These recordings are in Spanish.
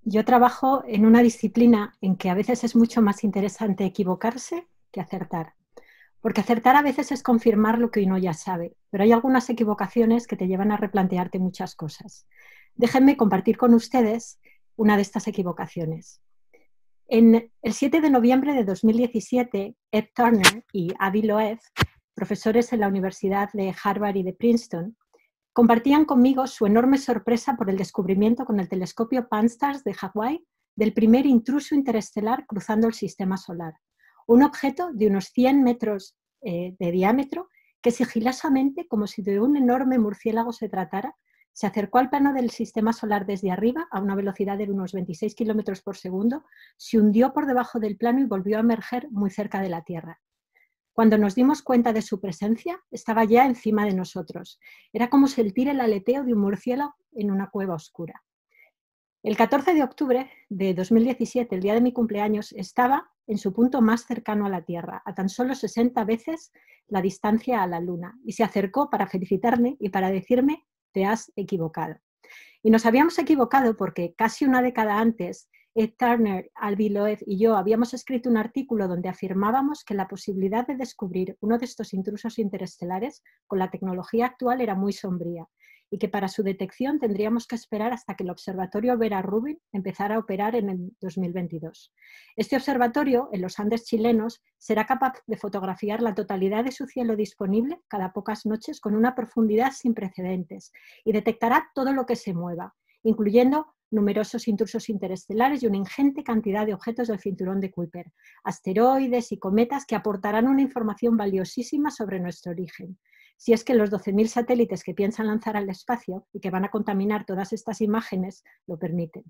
Yo trabajo en una disciplina en que a veces es mucho más interesante equivocarse que acertar. Porque acertar a veces es confirmar lo que uno ya sabe, pero hay algunas equivocaciones que te llevan a replantearte muchas cosas. Déjenme compartir con ustedes una de estas equivocaciones. En el 7 de noviembre de 2017, Ed Turner y Avi Loeb, profesores en la Universidad de Harvard y de Princeton, compartían conmigo su enorme sorpresa por el descubrimiento con el telescopio Pan-STARRS de Hawái del primer intruso interestelar cruzando el sistema solar, un objeto de unos 100 metros de diámetro que sigilosamente, como si de un enorme murciélago se tratara, se acercó al plano del sistema solar desde arriba a una velocidad de unos 26 kilómetros por segundo, se hundió por debajo del plano y volvió a emerger muy cerca de la Tierra. Cuando nos dimos cuenta de su presencia, estaba ya encima de nosotros. Era como sentir el aleteo de un murciélago en una cueva oscura. El 14 de octubre de 2017, el día de mi cumpleaños, estaba en su punto más cercano a la Tierra, a tan solo 60 veces la distancia a la Luna, y se acercó para felicitarme y para decirme: te has equivocado. Y nos habíamos equivocado porque casi una década antes, Ed Turner, Avi Loeb y yo habíamos escrito un artículo donde afirmábamos que la posibilidad de descubrir uno de estos intrusos interestelares con la tecnología actual era muy sombría y que para su detección tendríamos que esperar hasta que el observatorio Vera Rubin empezara a operar en el 2022. Este observatorio, en los Andes chilenos, será capaz de fotografiar la totalidad de su cielo disponible cada pocas noches con una profundidad sin precedentes y detectará todo lo que se mueva, incluyendo numerosos intrusos interestelares y una ingente cantidad de objetos del cinturón de Kuiper, asteroides y cometas que aportarán una información valiosísima sobre nuestro origen. Si es que los 12.000 satélites que piensan lanzar al espacio y que van a contaminar todas estas imágenes lo permiten.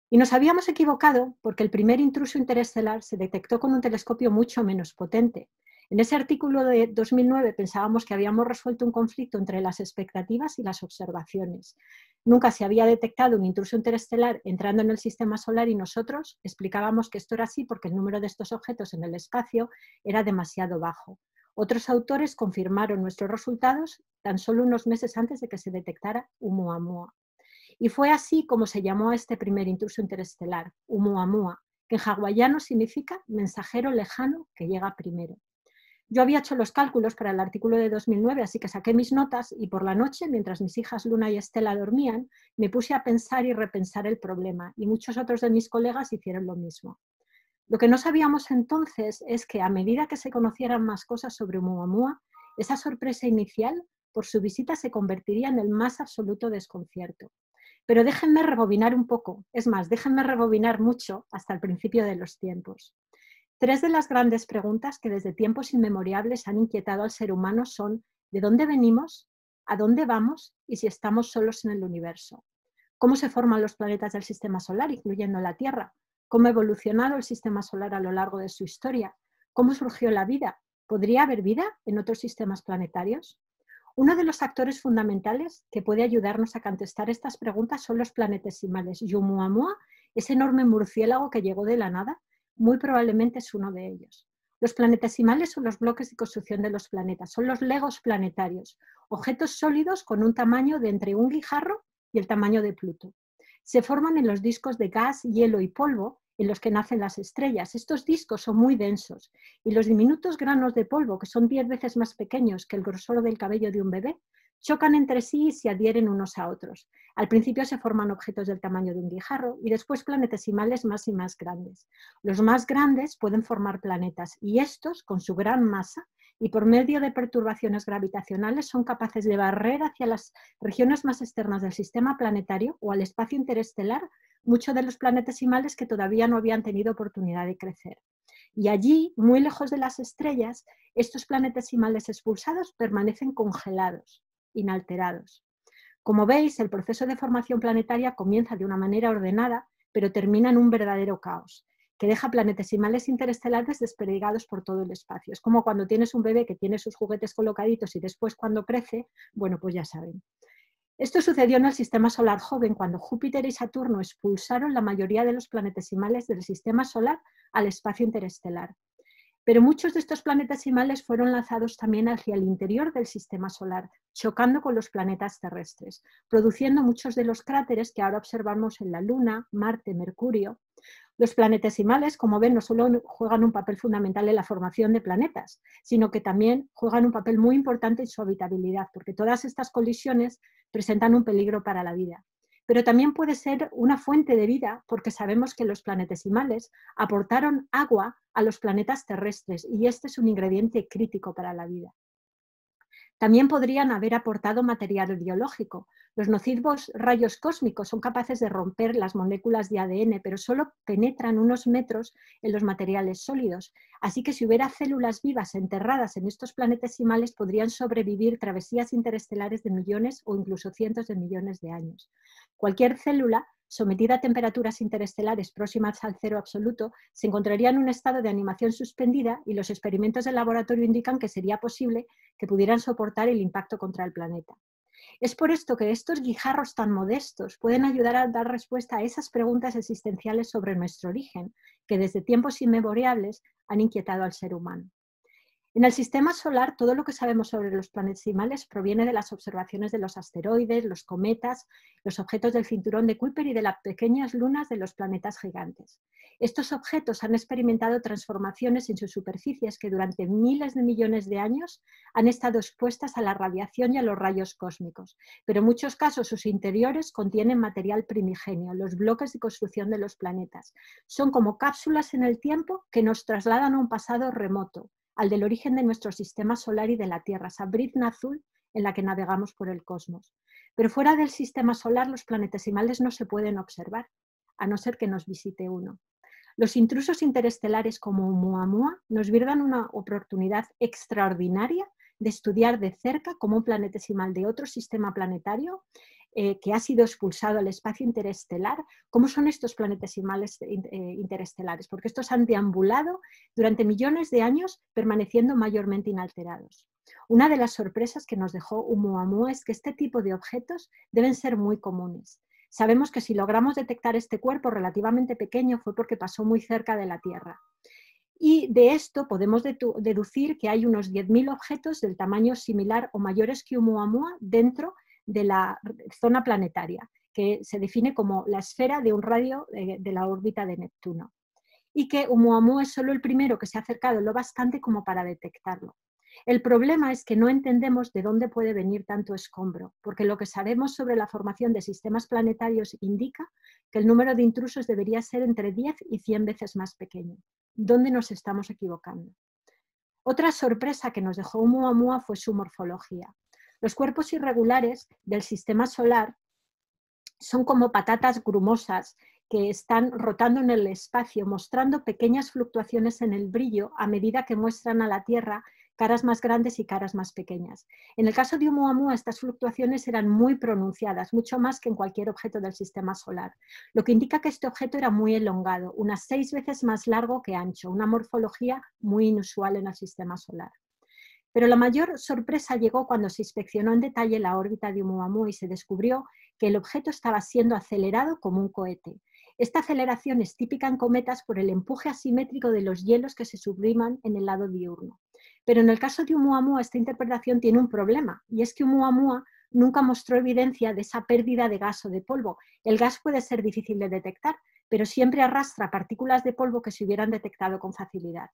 Y nos habíamos equivocado porque el primer intruso interestelar se detectó con un telescopio mucho menos potente. En ese artículo de 2009 pensábamos que habíamos resuelto un conflicto entre las expectativas y las observaciones. Nunca se había detectado un intruso interestelar entrando en el sistema solar y nosotros explicábamos que esto era así porque el número de estos objetos en el espacio era demasiado bajo. Otros autores confirmaron nuestros resultados tan solo unos meses antes de que se detectara Oumuamua. Y fue así como se llamó a este primer intruso interestelar, Oumuamua, que en hawaiano significa mensajero lejano que llega primero. Yo había hecho los cálculos para el artículo de 2009, así que saqué mis notas y por la noche, mientras mis hijas Luna y Estela dormían, me puse a pensar y repensar el problema, y muchos otros de mis colegas hicieron lo mismo. Lo que no sabíamos entonces es que a medida que se conocieran más cosas sobre Oumuamua, esa sorpresa inicial por su visita se convertiría en el más absoluto desconcierto. Pero déjenme rebobinar un poco, es más, déjenme rebobinar mucho hasta el principio de los tiempos. Tres de las grandes preguntas que desde tiempos inmemoriales han inquietado al ser humano son: ¿de dónde venimos? ¿A dónde vamos? ¿Y si estamos solos en el universo? ¿Cómo se forman los planetas del sistema solar, incluyendo la Tierra? ¿Cómo ha evolucionado el sistema solar a lo largo de su historia? ¿Cómo surgió la vida? ¿Podría haber vida en otros sistemas planetarios? Uno de los actores fundamentales que puede ayudarnos a contestar estas preguntas son los planetesimales. Y Oumuamua, ese enorme murciélago que llegó de la nada, muy probablemente es uno de ellos. Los planetesimales son los bloques de construcción de los planetas, son los legos planetarios, objetos sólidos con un tamaño de entre un guijarro y el tamaño de Pluto. Se forman en los discos de gas, hielo y polvo en los que nacen las estrellas. Estos discos son muy densos y los diminutos granos de polvo, que son 10 veces más pequeños que el grosor del cabello de un bebé, chocan entre sí y se adhieren unos a otros. Al principio se forman objetos del tamaño de un guijarro y después planetesimales más y más grandes. Los más grandes pueden formar planetas y estos, con su gran masa y por medio de perturbaciones gravitacionales, son capaces de barrer hacia las regiones más externas del sistema planetario o al espacio interestelar muchos de los planetesimales que todavía no habían tenido oportunidad de crecer. Y allí, muy lejos de las estrellas, estos planetesimales expulsados permanecen congelados, inalterados. Como veis, el proceso de formación planetaria comienza de una manera ordenada, pero termina en un verdadero caos, que deja planetesimales interestelares desperdigados por todo el espacio. Es como cuando tienes un bebé que tiene sus juguetes colocaditos y después cuando crece, bueno, pues ya saben. Esto sucedió en el sistema solar joven cuando Júpiter y Saturno expulsaron la mayoría de los planetesimales del sistema solar al espacio interestelar. Pero muchos de estos planetesimales fueron lanzados también hacia el interior del sistema solar, chocando con los planetas terrestres, produciendo muchos de los cráteres que ahora observamos en la Luna, Marte, Mercurio. Los planetesimales, como ven, no solo juegan un papel fundamental en la formación de planetas, sino que también juegan un papel muy importante en su habitabilidad, porque todas estas colisiones presentan un peligro para la vida. Pero también puede ser una fuente de vida, porque sabemos que los planetesimales aportaron agua a los planetas terrestres y este es un ingrediente crítico para la vida. También podrían haber aportado material biológico. Los nocivos rayos cósmicos son capaces de romper las moléculas de ADN, pero solo penetran unos metros en los materiales sólidos. Así que si hubiera células vivas enterradas en estos planetesimales, podrían sobrevivir travesías interestelares de millones o incluso cientos de millones de años. Cualquier célula sometida a temperaturas interestelares próximas al cero absoluto, se encontraría en un estado de animación suspendida y los experimentos del laboratorio indican que sería posible que pudieran soportar el impacto contra el planeta. Es por esto que estos guijarros tan modestos pueden ayudar a dar respuesta a esas preguntas existenciales sobre nuestro origen, que desde tiempos inmemoriales han inquietado al ser humano. En el sistema solar, todo lo que sabemos sobre los planetesimales proviene de las observaciones de los asteroides, los cometas, los objetos del cinturón de Kuiper y de las pequeñas lunas de los planetas gigantes. Estos objetos han experimentado transformaciones en sus superficies que durante miles de millones de años han estado expuestas a la radiación y a los rayos cósmicos, pero en muchos casos sus interiores contienen material primigenio, los bloques de construcción de los planetas. Son como cápsulas en el tiempo que nos trasladan a un pasado remoto, al del origen de nuestro sistema solar y de la Tierra, esa brizna azul en la que navegamos por el cosmos. Pero fuera del sistema solar los planetesimales no se pueden observar, a no ser que nos visite uno. Los intrusos interestelares como Oumuamua nos brindan una oportunidad extraordinaria de estudiar de cerca cómo un planetesimal de otro sistema planetario que ha sido expulsado al espacio interestelar, cómo son estos planetesimales interestelares, porque estos han deambulado durante millones de años permaneciendo mayormente inalterados. Una de las sorpresas que nos dejó Oumuamua es que este tipo de objetos deben ser muy comunes. Sabemos que si logramos detectar este cuerpo relativamente pequeño fue porque pasó muy cerca de la Tierra. Y de esto podemos deducir que hay unos 10.000 objetos del tamaño similar o mayores que Oumuamua dentro de la zona planetaria, que se define como la esfera de un radio de la órbita de Neptuno. Y que Oumuamua es solo el primero que se ha acercado lo bastante como para detectarlo. El problema es que no entendemos de dónde puede venir tanto escombro, porque lo que sabemos sobre la formación de sistemas planetarios indica que el número de intrusos debería ser entre 10 y 100 veces más pequeño. ¿Dónde nos estamos equivocando? Otra sorpresa que nos dejó Oumuamua fue su morfología. Los cuerpos irregulares del sistema solar son como patatas grumosas que están rotando en el espacio, mostrando pequeñas fluctuaciones en el brillo a medida que muestran a la Tierra caras más grandes y caras más pequeñas. En el caso de Oumuamua, estas fluctuaciones eran muy pronunciadas, mucho más que en cualquier objeto del sistema solar, lo que indica que este objeto era muy elongado, unas 6 veces más largo que ancho, una morfología muy inusual en el sistema solar. Pero la mayor sorpresa llegó cuando se inspeccionó en detalle la órbita de Oumuamua y se descubrió que el objeto estaba siendo acelerado como un cohete. Esta aceleración es típica en cometas por el empuje asimétrico de los hielos que se subliman en el lado diurno. Pero en el caso de Oumuamua esta interpretación tiene un problema, y es que Oumuamua nunca mostró evidencia de esa pérdida de gas o de polvo. El gas puede ser difícil de detectar, pero siempre arrastra partículas de polvo que se hubieran detectado con facilidad.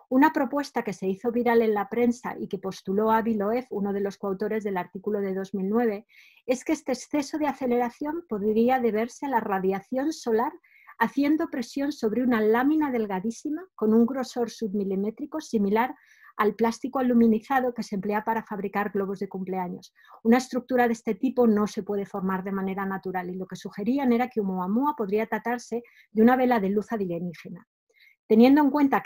Una propuesta que se hizo viral en la prensa y que postuló Avi Loeb, uno de los coautores del artículo de 2009, es que este exceso de aceleración podría deberse a la radiación solar haciendo presión sobre una lámina delgadísima con un grosor submilimétrico similar al plástico aluminizado que se emplea para fabricar globos de cumpleaños. Una estructura de este tipo no se puede formar de manera natural y lo que sugerían era que Oumuamua podría tratarse de una vela de luz alienígena. Teniendo en cuenta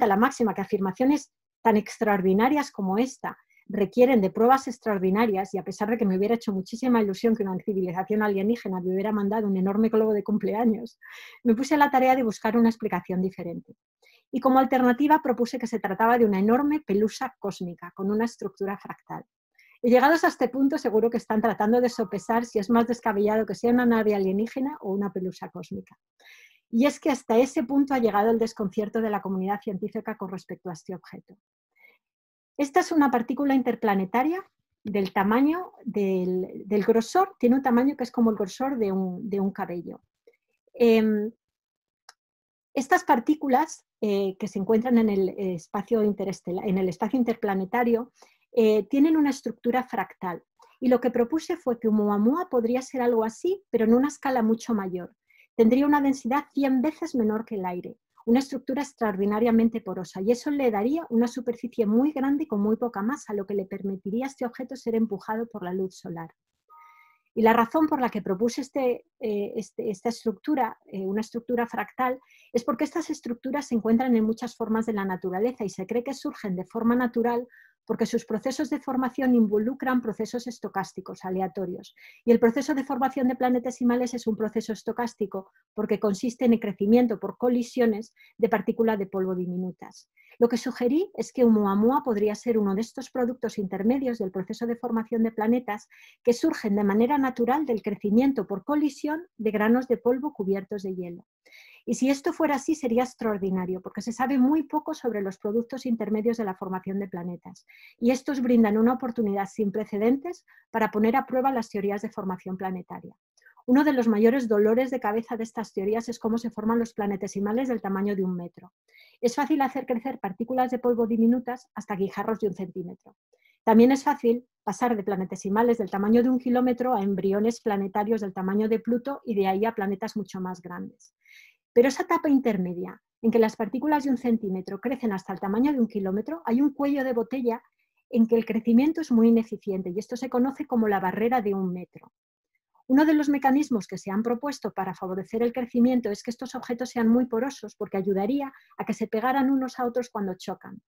la máxima que afirmaciones tan extraordinarias como esta requieren de pruebas extraordinarias, y a pesar de que me hubiera hecho muchísima ilusión que una civilización alienígena me hubiera mandado un enorme globo de cumpleaños, me puse a la tarea de buscar una explicación diferente. Y como alternativa propuse que se trataba de una enorme pelusa cósmica con una estructura fractal. Y llegados a este punto seguro que están tratando de sopesar si es más descabellado que sea una nave alienígena o una pelusa cósmica. Y es que hasta ese punto ha llegado el desconcierto de la comunidad científica con respecto a este objeto. Esta es una partícula interplanetaria del tamaño, del grosor, tiene un tamaño que es como el grosor de un cabello. Estas partículas que se encuentran en el espacio interplanetario tienen una estructura fractal. Y lo que propuse fue que Oumuamua podría ser algo así, pero en una escala mucho mayor. Tendría una densidad 100 veces menor que el aire, una estructura extraordinariamente porosa, y eso le daría una superficie muy grande con muy poca masa, lo que le permitiría a este objeto ser empujado por la luz solar. Y la razón por la que propuse esta estructura, una estructura fractal, es porque estas estructuras se encuentran en muchas formas de la naturaleza y se cree que surgen de forma natural porque sus procesos de formación involucran procesos estocásticos, aleatorios. Y el proceso de formación de planetesimales es un proceso estocástico porque consiste en el crecimiento por colisiones de partículas de polvo diminutas. Lo que sugerí es que Oumuamua podría ser uno de estos productos intermedios del proceso de formación de planetas que surgen de manera natural del crecimiento por colisión de granos de polvo cubiertos de hielo. Y si esto fuera así, sería extraordinario, porque se sabe muy poco sobre los productos intermedios de la formación de planetas. Y estos brindan una oportunidad sin precedentes para poner a prueba las teorías de formación planetaria. Uno de los mayores dolores de cabeza de estas teorías es cómo se forman los planetesimales del tamaño de 1 metro. Es fácil hacer crecer partículas de polvo diminutas hasta guijarros de 1 centímetro. También es fácil pasar de planetesimales del tamaño de 1 kilómetro a embriones planetarios del tamaño de Pluto y de ahí a planetas mucho más grandes. Pero esa etapa intermedia, en que las partículas de 1 centímetro crecen hasta el tamaño de 1 kilómetro, hay un cuello de botella en que el crecimiento es muy ineficiente y esto se conoce como la barrera de 1 metro. Uno de los mecanismos que se han propuesto para favorecer el crecimiento es que estos objetos sean muy porosos porque ayudaría a que se pegaran unos a otros cuando chocan.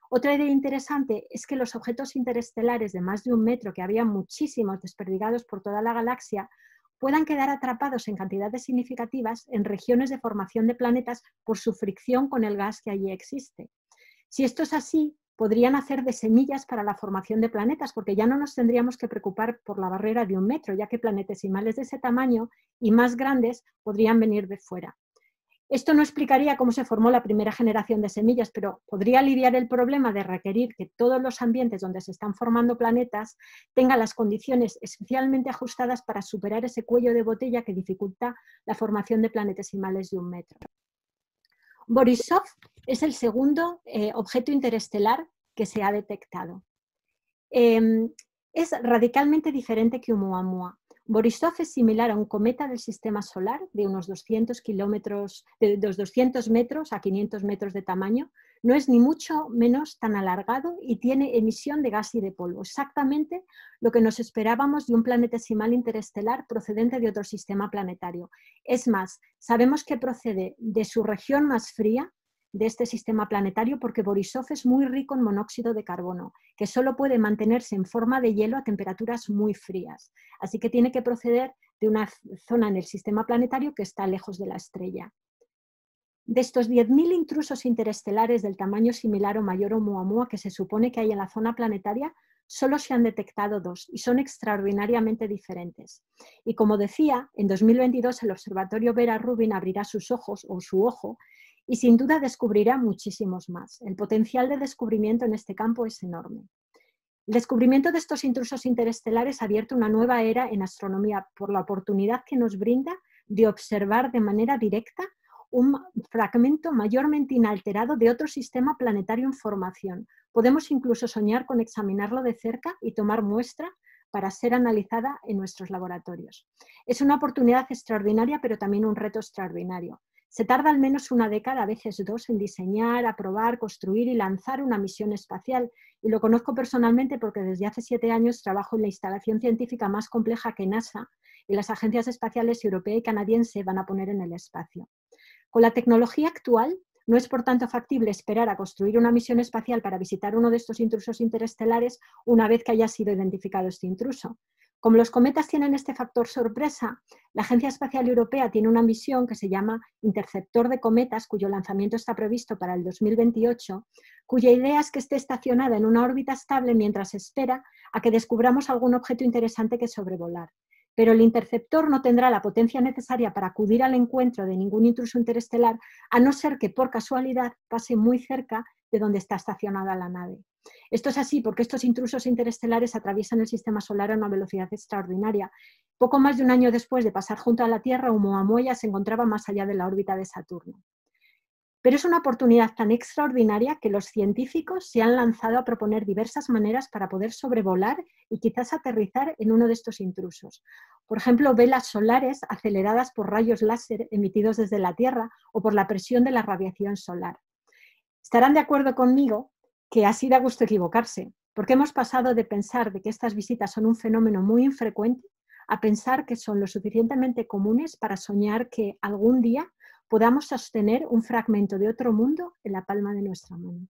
Otra idea interesante es que los objetos interestelares de más de 1 metro, que había muchísimos desperdigados por toda la galaxia, puedan quedar atrapados en cantidades significativas en regiones de formación de planetas por su fricción con el gas que allí existe. Si esto es así, podrían hacer de semillas para la formación de planetas, porque ya no nos tendríamos que preocupar por la barrera de 1 metro, ya que planetesimales de ese tamaño y más grandes podrían venir de fuera. Esto no explicaría cómo se formó la primera generación de semillas, pero podría aliviar el problema de requerir que todos los ambientes donde se están formando planetas tengan las condiciones especialmente ajustadas para superar ese cuello de botella que dificulta la formación de planetesimales de 1 metro. Borisov es el segundo objeto interestelar que se ha detectado. Es radicalmente diferente que Oumuamua. Borisov es similar a un cometa del sistema solar de unos 200 metros a 500 metros de tamaño. No es ni mucho menos tan alargado y tiene emisión de gas y de polvo, exactamente lo que nos esperábamos de un planetesimal interestelar procedente de otro sistema planetario. Es más, sabemos que procede de su región más fría, de este sistema planetario, porque Borisov es muy rico en monóxido de carbono, que solo puede mantenerse en forma de hielo a temperaturas muy frías. Así que tiene que proceder de una zona en el sistema planetario que está lejos de la estrella. De estos 10.000 intrusos interestelares del tamaño similar o mayor a Oumuamua que se supone que hay en la zona planetaria, solo se han detectado 2 y son extraordinariamente diferentes. Y como decía, en 2022 el observatorio Vera Rubin abrirá sus ojos o su ojo y sin duda descubrirá muchísimos más. El potencial de descubrimiento en este campo es enorme. El descubrimiento de estos intrusos interestelares ha abierto una nueva era en astronomía por la oportunidad que nos brinda de observar de manera directa un fragmento mayormente inalterado de otro sistema planetario en formación. Podemos incluso soñar con examinarlo de cerca y tomar muestra para ser analizada en nuestros laboratorios. Es una oportunidad extraordinaria, pero también un reto extraordinario. Se tarda al menos una década, a veces 2, en diseñar, aprobar, construir y lanzar una misión espacial. Y lo conozco personalmente porque desde hace 7 años trabajo en la instalación científica más compleja que NASA y las agencias espaciales europea y canadiense van a poner en el espacio. Con la tecnología actual, no es por tanto factible esperar a construir una misión espacial para visitar uno de estos intrusos interestelares una vez que haya sido identificado este intruso. Como los cometas tienen este factor sorpresa, la Agencia Espacial Europea tiene una misión que se llama Interceptor de Cometas, cuyo lanzamiento está previsto para el 2028, cuya idea es que esté estacionada en una órbita estable mientras espera a que descubramos algún objeto interesante que sobrevolar. pero el interceptor no tendrá la potencia necesaria para acudir al encuentro de ningún intruso interestelar, a no ser que por casualidad pase muy cerca de donde está estacionada la nave. Esto es así porque estos intrusos interestelares atraviesan el sistema solar a una velocidad extraordinaria. Poco más de un año después de pasar junto a la Tierra, Oumuamua se encontraba más allá de la órbita de Saturno. Pero es una oportunidad tan extraordinaria que los científicos se han lanzado a proponer diversas maneras para poder sobrevolar y quizás aterrizar en uno de estos intrusos. Por ejemplo, velas solares aceleradas por rayos láser emitidos desde la Tierra o por la presión de la radiación solar. Estarán de acuerdo conmigo que así da gusto equivocarse, porque hemos pasado de pensar de que estas visitas son un fenómeno muy infrecuente a pensar que son lo suficientemente comunes para soñar que algún día podamos sostener un fragmento de otro mundo en la palma de nuestra mano.